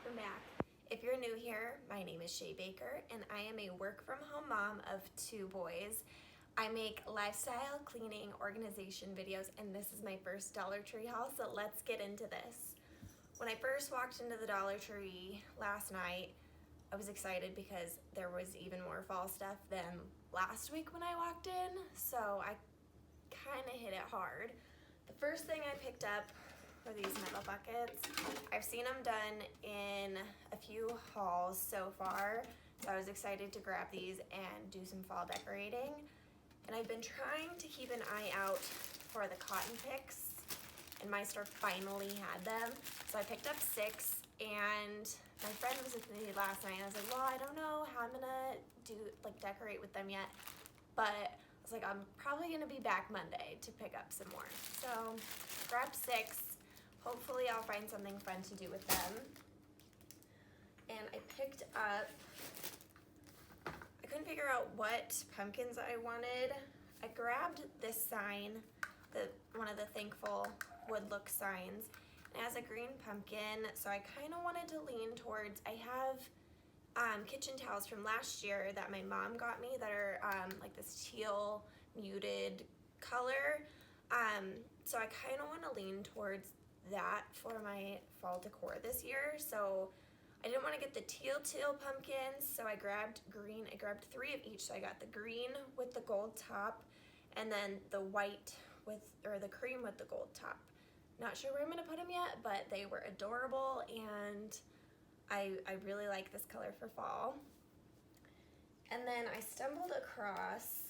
welcome back. If you're new here, my name is Shea Baker and I am a work from home mom of 2 boys. I make lifestyle, cleaning, organization videos, and this is my first Dollar Tree haul, so let's get into this. When I first walked into the Dollar Tree last night, I was excited because there was even more fall stuff than last week when I walked in, so I kind of hit it hard. The first thing I picked up were these metal buckets. I've seen them done in a few hauls so far, so I was excited to grab these and do some fall decorating. And I've been trying to keep an eye out for the cotton picks, and my store finally had them. So I picked up 6, and my friend was with me last night, and I was like, well, I don't know how I'm gonna decorate with them yet, but I was like, I'm probably gonna be back Monday to pick up some more. So grabbed 6. Hopefully I'll find something fun to do with them. And I picked up, I couldn't figure out what pumpkins I wanted. I grabbed this sign, one of the Thankful wood look signs. It has a green pumpkin, so I kind of wanted to lean towards, I have kitchen towels from last year that my mom got me that are like this teal muted color. So I kind of want to lean towards that for my fall decor this year. So I didn't want to get the teal pumpkins, so I grabbed green. I grabbed 3 of each. So I got the green with the gold top, and then the white or the cream with the gold top. Not sure where I'm gonna put them yet, but they were adorable, and I really like this color for fall. And then I stumbled across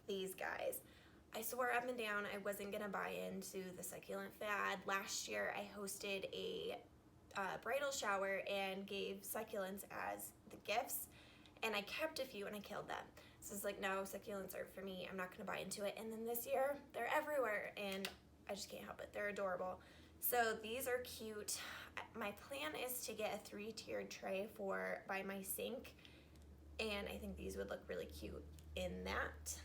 these guys. I swore up and down I wasn't gonna buy into the succulent fad. Last year I hosted a bridal shower and gave succulents as the gifts, and I kept a few and I killed them. So it's like, no, succulents aren't for me. I'm not gonna buy into it. And then this year they're everywhere and I just can't help it. They're adorable. So these are cute. My plan is to get a 3-tiered tray by my sink, and I think these would look really cute in that.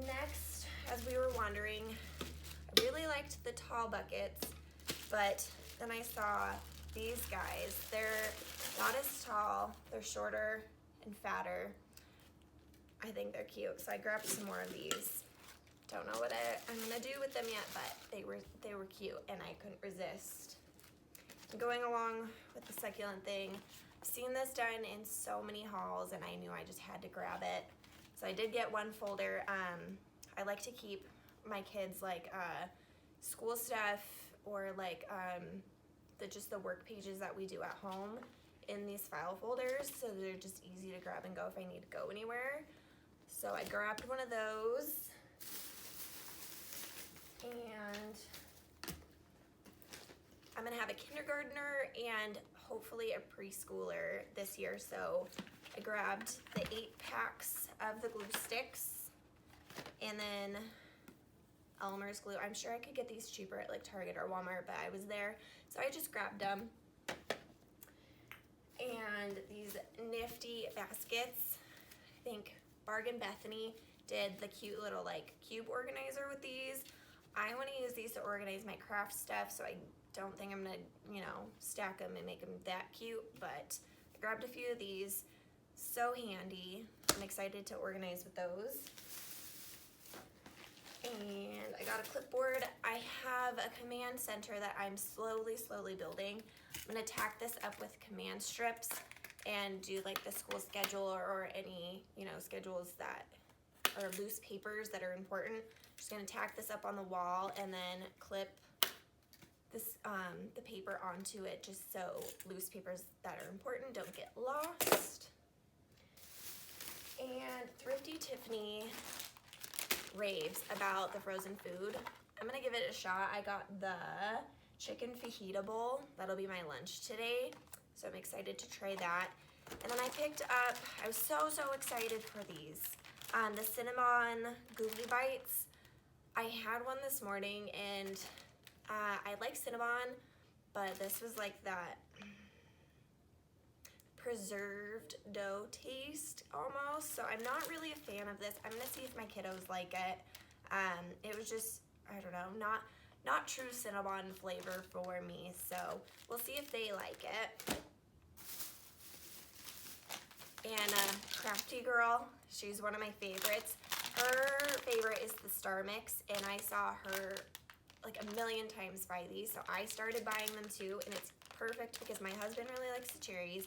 Next, as we were wandering, I really liked the tall buckets, but then I saw these guys. They're not as tall, they're shorter and fatter. I think they're cute, so I grabbed some more of these. Don't know what I'm gonna do with them yet, but they were cute and I couldn't resist. Going along with the succulent thing, I've seen this done in so many hauls and I knew I just had to grab it. So I did get 1 folder. I like to keep my kids school stuff or just the work pages that we do at home in these file folders, so they're just easy to grab and go if I need to go anywhere. So I grabbed one of those, and I'm gonna have a kindergartner and hopefully a preschooler this year, so I grabbed the 8 packs of the glue sticks, and then Elmer's glue. I'm sure I could get these cheaper at Target or Walmart, but I was there, so I just grabbed them. And these nifty baskets. I think Bargain Bethany did the cute little cube organizer with these. I want to use these to organize my craft stuff, so I don't think I'm gonna, stack them and make them that cute, but I grabbed a few of these. So handy. I'm excited to organize with those. And I got a clipboard. I have a command center that I'm slowly building. I'm gonna tack this up with command strips and do the school schedule or any, schedules that are loose papers that are important. Just gonna tack this up on the wall and then clip this the paper onto it, just so loose papers that are important don't get lost. And Thrifty Tiffany raves about the frozen food. I'm gonna give it a shot. I got the chicken fajita bowl. That'll be my lunch today, so I'm excited to try that. And then I picked up, I was so excited for these, the cinnamon googly bites. I had one this morning, and I like cinnamon, but this was that preserved dough taste almost, so I'm not really a fan of this. I'm gonna see if my kiddos like it. It was just, I don't know, not true Cinnabon flavor for me, so we'll see if they like it. And Crafty Girl, she's one of my favorites. Her favorite is the Star Mix, and I saw her like a million times buy these, so I started buying them too, and it's perfect because my husband really likes the cherries.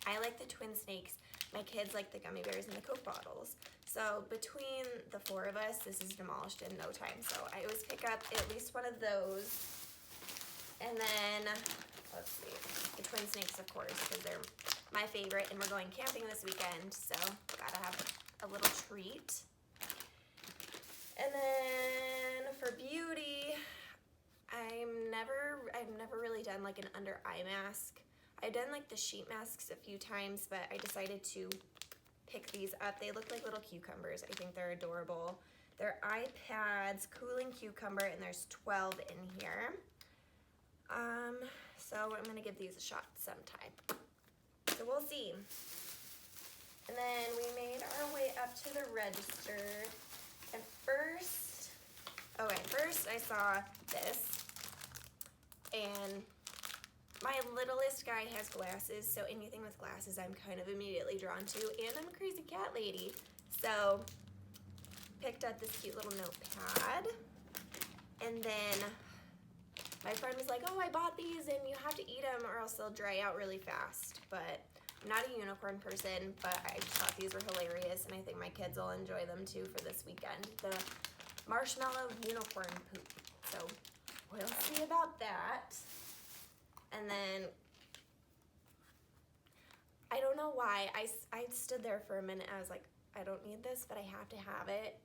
I like the Twin Snakes. My kids like the gummy bears and the Coke bottles. So between the four of us, this is demolished in no time. So I always pick up at least one of those. And then, let's see, the Twin Snakes, of course, because they're my favorite, and we're going camping this weekend, so gotta have a little treat. And then for beauty, I've never really done like an under eye mask. I've done like the sheet masks a few times, but I decided to pick these up. They look like little cucumbers. I think they're adorable. They're eye pads, cooling cucumber, and there's 12 in here. So I'm gonna give these a shot sometime. So we'll see. And then we made our way up to the register. And first I saw this. And my littlest guy has glasses, so anything with glasses I'm kind of immediately drawn to, and I'm a crazy cat lady. So picked up this cute little notepad, and then my friend was like, oh, I bought these and you have to eat them or else they'll dry out really fast. But I'm not a unicorn person, but I just thought these were hilarious, and I think my kids will enjoy them too for this weekend. The marshmallow unicorn poop. So we'll see about that. And then, I don't know why, I stood there for a minute and I was like, I don't need this, but I have to have it.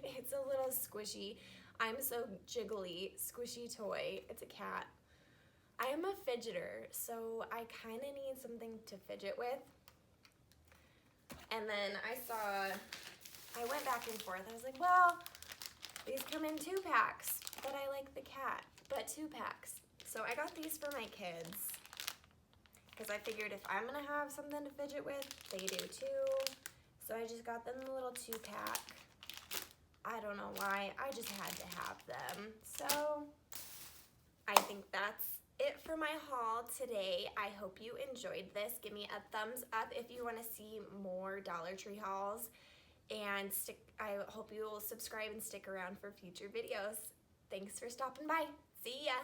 It's a little squishy, I'm so jiggly, squishy toy. It's a cat. I am a fidgeter, so I kind of need something to fidget with. And then I went back and forth. I was like, well, these come in 2-packs, but I like the cat, but 2-packs. So I got these for my kids because I figured if I'm gonna have something to fidget with, they do too. So I just got them the little 2-pack. I don't know why, I just had to have them. So I think that's it for my haul today. I hope you enjoyed this. Give me a thumbs up if you want to see more Dollar Tree hauls, and I hope you will subscribe and stick around for future videos. Thanks for stopping by. See ya.